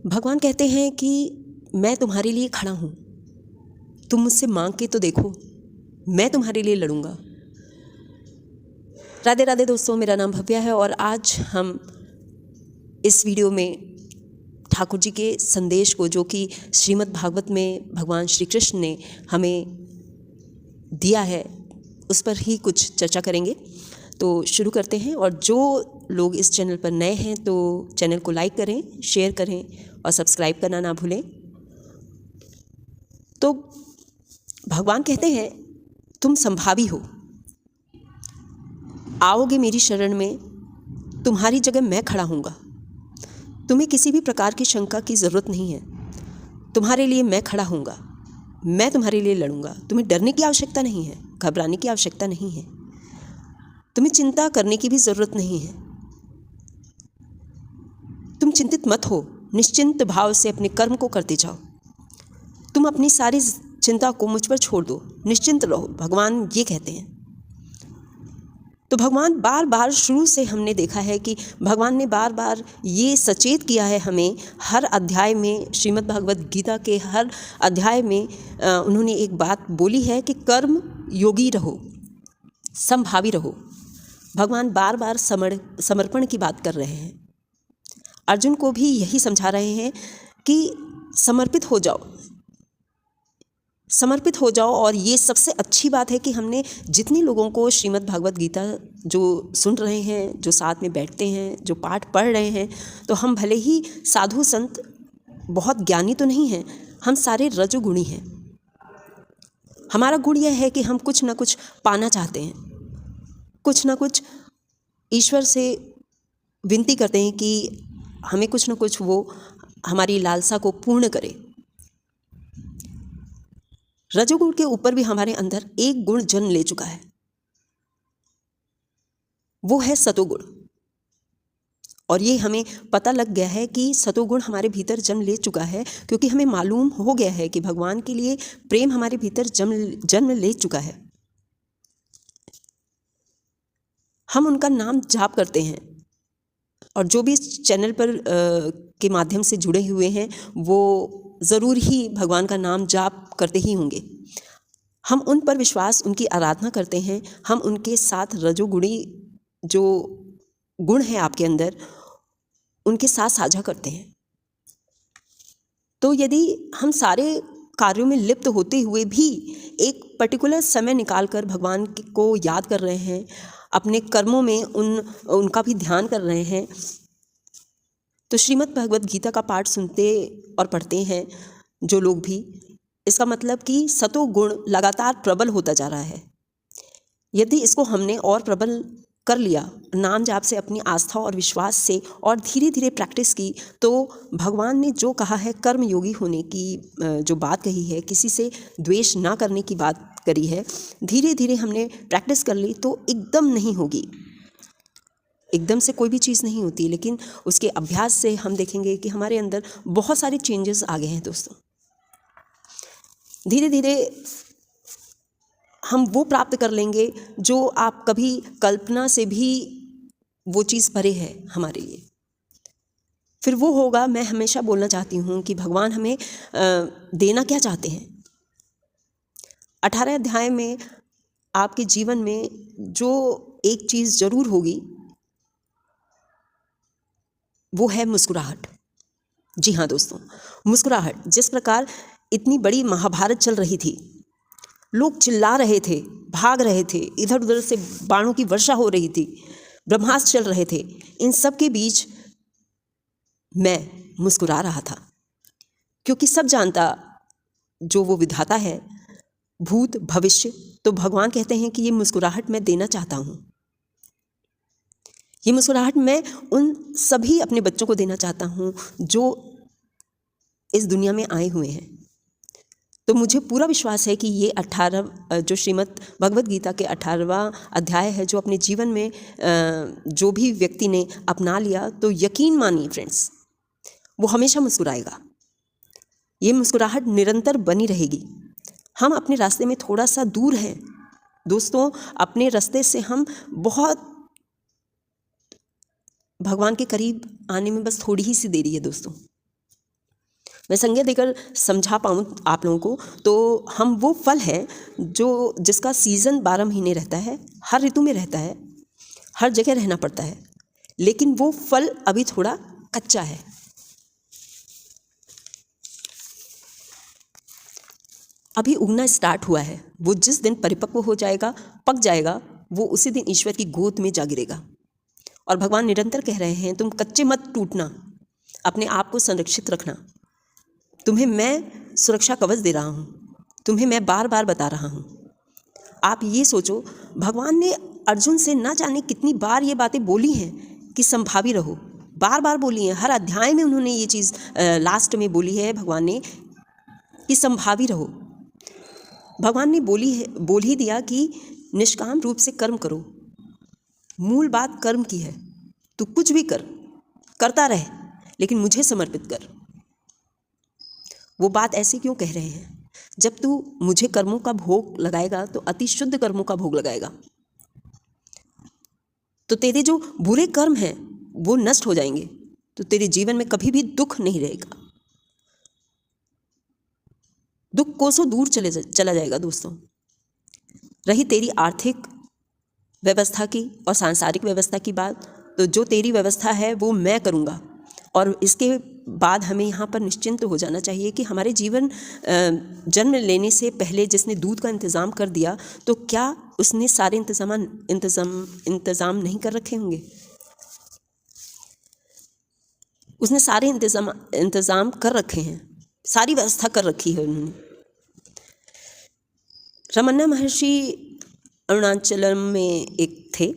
भगवान कहते हैं कि मैं तुम्हारे लिए खड़ा हूँ, तुम मुझसे मांग के तो देखो, मैं तुम्हारे लिए लड़ूंगा। राधे राधे दोस्तों, मेरा नाम भव्या है और आज हम इस वीडियो में ठाकुर जी के संदेश को, जो कि श्रीमद् भागवत में भगवान श्री कृष्ण ने हमें दिया है, उस पर ही कुछ चर्चा करेंगे। तो शुरू करते हैं। और जो लोग इस चैनल पर नए हैं तो चैनल को लाइक करें, शेयर करें और सब्सक्राइब करना ना भूलें। तो भगवान कहते हैं, तुम संभावी हो, आओगे मेरी शरण में, तुम्हारी जगह मैं खड़ा हूँगा। तुम्हें किसी भी प्रकार की शंका की ज़रूरत नहीं है, तुम्हारे लिए मैं खड़ा हूँगा, मैं तुम्हारे लिए लड़ूंगा। तुम्हें डरने की आवश्यकता नहीं है, घबराने की आवश्यकता नहीं है, तुम्हें चिंता करने की भी ज़रूरत नहीं है। तुम चिंतित मत हो, निश्चिंत भाव से अपने कर्म को करते जाओ। तुम अपनी सारी चिंता को मुझ पर छोड़ दो, निश्चिंत रहो, भगवान ये कहते हैं। तो भगवान बार बार, शुरू से हमने देखा है कि भगवान ने बार बार ये सचेत किया है हमें। हर अध्याय में, श्रीमद् भागवत गीता के हर अध्याय में उन्होंने एक बात बोली है कि कर्म योगी रहो, समभावी रहो। भगवान बार बार समर्पण की बात कर रहे हैं। अर्जुन को भी यही समझा रहे हैं कि समर्पित हो जाओ, समर्पित हो जाओ। और ये सबसे अच्छी बात है कि हमने जितने लोगों को श्रीमद् भागवत गीता जो सुन रहे हैं, जो साथ में बैठते हैं, जो पाठ पढ़ रहे हैं, तो हम भले ही साधु संत, बहुत ज्ञानी तो नहीं हैं, हम सारे रजोगुणी हैं। हमारा गुण यह है कि हम कुछ ना कुछ पाना चाहते हैं, कुछ ना कुछ ईश्वर से विनती करते हैं कि हमें कुछ ना कुछ वो हमारी लालसा को पूर्ण करे। रजोगुण के ऊपर भी हमारे अंदर एक गुण जन्म ले चुका है, वो है सतोगुण। और ये हमें पता लग गया है कि सतोगुण हमारे भीतर जन्म ले चुका है, क्योंकि हमें मालूम हो गया है कि भगवान के लिए प्रेम हमारे भीतर जन्म ले चुका है। हम उनका नाम जाप करते हैं, और जो भी इस चैनल पर के माध्यम से जुड़े हुए हैं वो ज़रूर ही भगवान का नाम जाप करते ही होंगे। हम उन पर विश्वास, उनकी आराधना करते हैं। हम उनके साथ रजोगुणी जो गुण है आपके अंदर, उनके साथ साझा करते हैं। तो यदि हम सारे कार्यों में लिप्त होते हुए भी एक पर्टिकुलर समय निकालकर भगवान को याद कर रहे हैं, अपने कर्मों में उनका भी ध्यान कर रहे हैं, तो श्रीमद् भगवत गीता का पाठ सुनते और पढ़ते हैं जो लोग भी, इसका मतलब कि सतो गुण लगातार प्रबल होता जा रहा है। यदि इसको हमने और प्रबल कर लिया, नाम जाप से, अपनी आस्था और विश्वास से, और धीरे धीरे प्रैक्टिस की, तो भगवान ने जो कहा है कर्म योगी होने की, जो बात कही है, किसी से द्वेष ना करने की बात करी है, धीरे धीरे हमने प्रैक्टिस कर ली तो एकदम नहीं होगी। एकदम से कोई भी चीज़ नहीं होती, लेकिन उसके अभ्यास से हम देखेंगे कि हमारे अंदर बहुत सारे चेंजेस आ गए हैं दोस्तों। धीरे धीरे हम वो प्राप्त कर लेंगे जो आप कभी कल्पना से भी वो चीज़ परे है हमारे लिए। फिर वो होगा, मैं हमेशा बोलना चाहती हूँ कि भगवान हमें देना क्या चाहते हैं। 18 अध्याय में आपके जीवन में जो एक चीज़ ज़रूर होगी वो है मुस्कुराहट। जी हाँ दोस्तों, मुस्कुराहट। जिस प्रकार इतनी बड़ी महाभारत चल रही थी, लोग चिल्ला रहे थे, भाग रहे थे, इधर उधर से बाणों की वर्षा हो रही थी, ब्रह्मास्त्र चल रहे थे, इन सब के बीच मैं मुस्कुरा रहा था, क्योंकि सब जानता जो वो विधाता है, भूत भविष्य। तो भगवान कहते हैं कि ये मुस्कुराहट मैं देना चाहता हूँ। ये मुस्कुराहट मैं उन सभी अपने बच्चों को देना चाहता हूँ जो इस दुनिया में आए हुए हैं। तो मुझे पूरा विश्वास है कि ये 18 जो श्रीमद् भगवत गीता के 18वां अध्याय है, जो अपने जीवन में जो भी व्यक्ति ने अपना लिया, तो यकीन मानिए फ्रेंड्स, वो हमेशा मुस्कुराएगा। ये मुस्कुराहट निरंतर बनी रहेगी। हम अपने रास्ते में थोड़ा सा दूर हैं दोस्तों, अपने रास्ते से हम बहुत भगवान के करीब आने में बस थोड़ी ही सी देरी है दोस्तों। मैं संज्ञा देकर समझा पाऊँ आप लोगों को, तो हम वो फल है जो जिसका सीज़न 12 महीने रहता है, हर ऋतु में रहता है, हर जगह रहना पड़ता है, लेकिन वो फल अभी थोड़ा कच्चा है। अभी उगना स्टार्ट हुआ है। वो जिस दिन परिपक्व हो जाएगा, पक जाएगा, वो उसी दिन ईश्वर की गोद में जा गिरेगा। और भगवान निरंतर कह रहे हैं, तुम कच्चे मत टूटना, अपने आप को संरक्षित रखना। तुम्हें मैं सुरक्षा कवच दे रहा हूँ, तुम्हें मैं बार बार बता रहा हूँ। आप ये सोचो, भगवान ने अर्जुन से ना जाने कितनी बार ये बातें बोली हैं कि संभावी रहो, बार बार बोली हैं। हर अध्याय में उन्होंने ये चीज़ लास्ट में बोली है भगवान ने कि संभावी रहो। भगवान ने बोल ही दिया कि निष्काम रूप से कर्म करो। मूल बात कर्म की है। तू कुछ भी करता रहे, लेकिन मुझे समर्पित कर। वो बात ऐसे क्यों कह रहे हैं? जब तू मुझे कर्मों का भोग लगाएगा तो अति शुद्ध कर्मों का भोग लगाएगा, तो तेरे जो बुरे कर्म हैं वो नष्ट हो जाएंगे, तो तेरे जीवन में कभी भी दुख नहीं रहेगा। दुख कोसों दूर चला जाएगा। दोस्तों, रही तेरी आर्थिक व्यवस्था की और सांसारिक व्यवस्था की बात, तो जो तेरी व्यवस्था है वो मैं करूँगा। और इसके बाद हमें यहाँ पर निश्चिंत हो जाना चाहिए कि हमारे जीवन जन्म लेने से पहले जिसने दूध का इंतज़ाम कर दिया, तो क्या उसने सारे इंतज़ाम नहीं कर रखे होंगे? उसने सारे इंतज़ाम कर रखे हैं, सारी व्यवस्था कर रखी है उन्होंने। रमन्ना महर्षि अरुणाचलम में एक थे।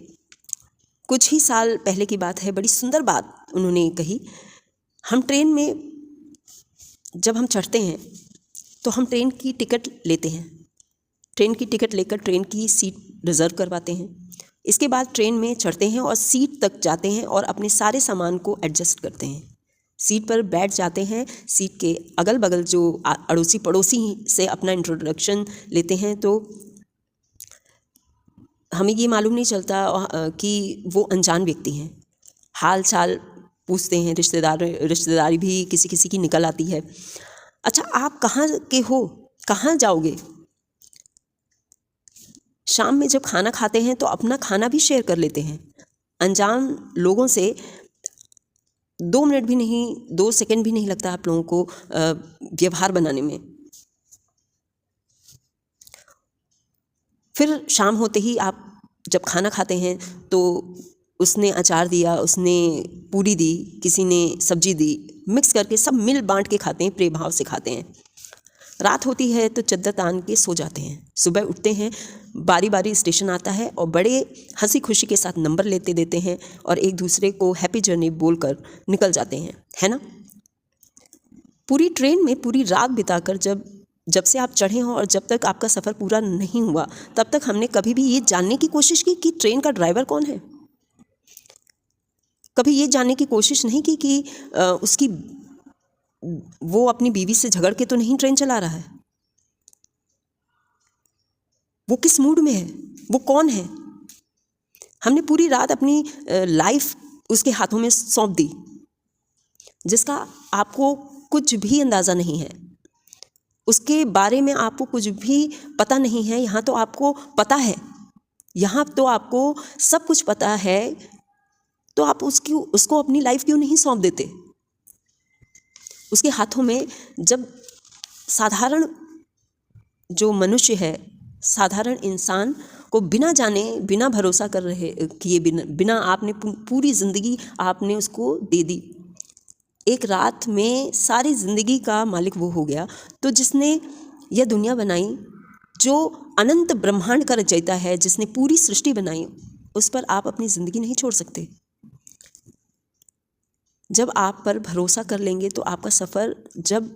कुछ ही साल पहले की बात है। बड़ी सुंदर बात उन्होंने कही। हम ट्रेन में जब हम चढ़ते हैं तो हम ट्रेन की टिकट लेते हैं। ट्रेन की टिकट लेकर ट्रेन की सीट रिज़र्व करवाते हैं। इसके बाद ट्रेन में चढ़ते हैं और सीट तक जाते हैं और अपने सारे सामान को एडजस्ट करते हैं। सीट पर बैठ जाते हैं। सीट के अगल बगल जो अड़ोसी पड़ोसी से अपना इंट्रोडक्शन लेते हैं, तो हमें ये मालूम नहीं चलता कि वो अनजान व्यक्ति हैं। हाल चाल पूछते हैं, रिश्तेदारी भी किसी किसी की निकल आती है। अच्छा, आप कहाँ के हो, कहाँ जाओगे? शाम में जब खाना खाते हैं तो अपना खाना भी शेयर कर लेते हैं। अनजान लोगों से 2 मिनट भी नहीं, 2 सेकंड भी नहीं लगता आप लोगों को व्यवहार बनाने में। फिर शाम होते ही आप जब खाना खाते हैं तो उसने अचार दिया, उसने पूरी दी, किसी ने सब्जी दी, मिक्स करके सब मिल बांट के खाते हैं, प्रेम भाव से खाते हैं। रात होती है तो चद्दर तान के सो जाते हैं। सुबह उठते हैं, बारी बारी स्टेशन आता है और बड़े हंसी खुशी के साथ नंबर लेते देते हैं और एक दूसरे को हैप्पी जर्नी बोलकर निकल जाते हैं, है ना? पूरी ट्रेन में पूरी रात बिताकर जब से आप चढ़े हों और जब तक आपका सफ़र पूरा नहीं हुआ, तब तक हमने कभी भी ये जानने की कोशिश की कि ट्रेन का ड्राइवर कौन है? कभी ये जानने की कोशिश नहीं की कि वो अपनी बीवी से झगड़ के तो नहीं ट्रेन चला रहा है? वो किस मूड में है? वो कौन है? हमने पूरी रात अपनी लाइफ उसके हाथों में सौंप दी, जिसका आपको कुछ भी अंदाज़ा नहीं है, उसके बारे में आपको कुछ भी पता नहीं है। यहाँ तो आपको पता है, यहाँ तो आपको सब कुछ पता है, तो आप उसको अपनी लाइफ क्यों नहीं सौंप देते? उसके हाथों में जब साधारण जो मनुष्य है, साधारण इंसान को बिना जाने, बिना भरोसा कर रहे किए बिना आपने पूरी ज़िंदगी आपने उसको दे दी। एक रात में सारी ज़िंदगी का मालिक वो हो गया। तो जिसने यह दुनिया बनाई, जो अनंत ब्रह्मांड का रचयिता है, जिसने पूरी सृष्टि बनाई, उस पर आप अपनी ज़िंदगी नहीं छोड़ सकते। जब आप पर भरोसा कर लेंगे तो आपका सफ़र जब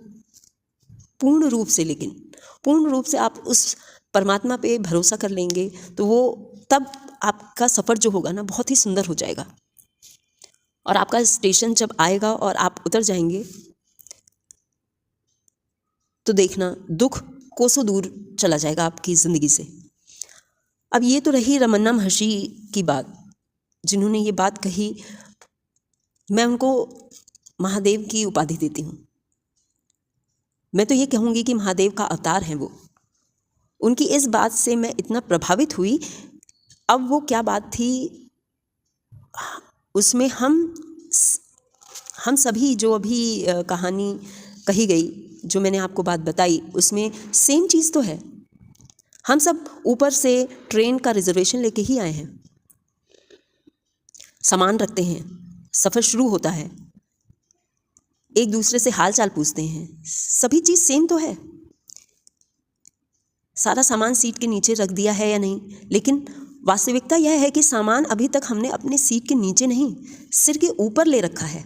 पूर्ण रूप से आप उस परमात्मा पे भरोसा कर लेंगे, तो वो तब आपका सफ़र जो होगा ना, बहुत ही सुंदर हो जाएगा। और आपका स्टेशन जब आएगा और आप उतर जाएंगे, तो देखना दुख कोसों दूर चला जाएगा आपकी ज़िंदगी से। अब ये तो रही रमन्ना महर्षि की बात, जिन्होंने ये बात कही। मैं उनको महादेव की उपाधि देती हूँ। मैं तो ये कहूँगी कि महादेव का अवतार हैं वो। उनकी इस बात से मैं इतना प्रभावित हुई। अब वो क्या बात थी, उसमें हम सभी जो अभी कहानी कही गई, जो मैंने आपको बात बताई, उसमें सेम चीज़ तो है। हम सब ऊपर से ट्रेन का रिजर्वेशन लेके ही आए हैं, सामान रखते हैं, सफ़र शुरू होता है, एक दूसरे से हाल चाल पूछते हैं, सभी चीज़ सेम तो है। सारा सामान सीट के नीचे रख दिया है या नहीं, लेकिन वास्तविकता यह है कि सामान अभी तक हमने अपने सीट के नीचे नहीं, सिर के ऊपर ले रखा है।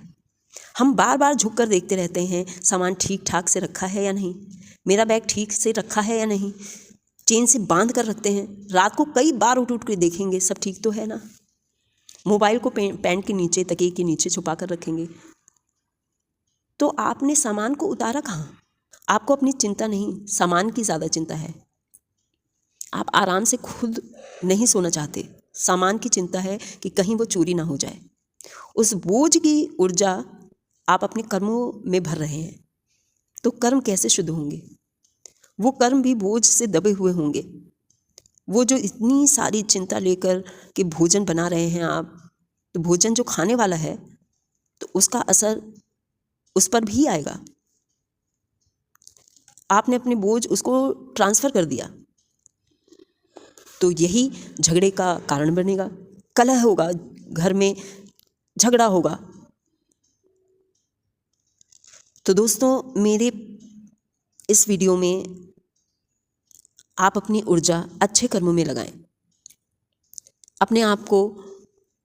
हम बार बार झुक कर देखते रहते हैं, सामान ठीक ठाक से रखा है या नहीं, मेरा बैग ठीक से रखा है या नहीं, चेन से बांध कर रखते हैं। रात को कई बार उठ उठ कर देखेंगे सब ठीक तो है ना। मोबाइल को पैंट के नीचे, तकिए के नीचे छुपा कर रखेंगे। तो आपने सामान को उतारा कहाँ? आपको अपनी चिंता नहीं, सामान की ज़्यादा चिंता है। आप आराम से खुद नहीं सोना चाहते, सामान की चिंता है कि कहीं वो चोरी ना हो जाए। उस बोझ की ऊर्जा आप अपने कर्मों में भर रहे हैं, तो कर्म कैसे शुद्ध होंगे? वो कर्म भी बोझ से दबे हुए होंगे। वो जो इतनी सारी चिंता लेकर के भोजन बना रहे हैं आप, तो भोजन जो खाने वाला है तो उसका असर उस पर भी आएगा। आपने अपने बोझ उसको ट्रांसफ़र कर दिया, तो यही झगड़े का कारण बनेगा, कलह होगा, घर में झगड़ा होगा। तो दोस्तों, मेरे इस वीडियो में आप अपनी ऊर्जा अच्छे कर्मों में लगाएं, अपने आप को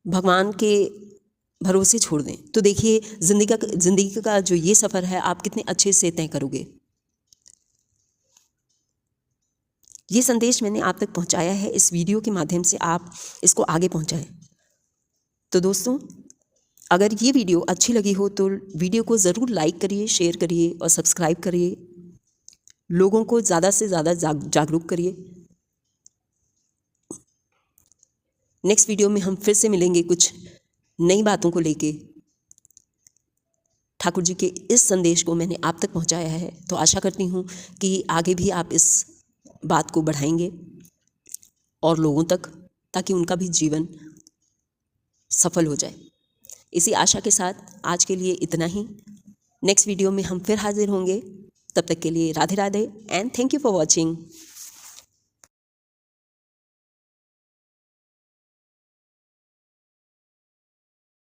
भगवान के भरोसे छोड़ दें। तो देखिए, ज़िंदगी का जो ये सफ़र है आप कितने अच्छे से तय करोगे। ये संदेश मैंने आप तक पहुंचाया है, इस वीडियो के माध्यम से आप इसको आगे पहुंचाएं। तो दोस्तों, अगर ये वीडियो अच्छी लगी हो तो वीडियो को ज़रूर लाइक करिए, शेयर करिए और सब्सक्राइब करिए। लोगों को ज़्यादा से ज़्यादा जागरूक करिए। नेक्स्ट वीडियो में हम फिर से मिलेंगे कुछ नई बातों को लेके। ठाकुर जी के इस संदेश को मैंने आप तक पहुंचाया है, तो आशा करती हूँ कि आगे भी आप इस बात को बढ़ाएंगे और लोगों तक, ताकि उनका भी जीवन सफल हो जाए। इसी आशा के साथ आज के लिए इतना ही। नेक्स्ट वीडियो में हम फिर हाजिर होंगे। तब तक के लिए Radhe Radhe and thank you for watching.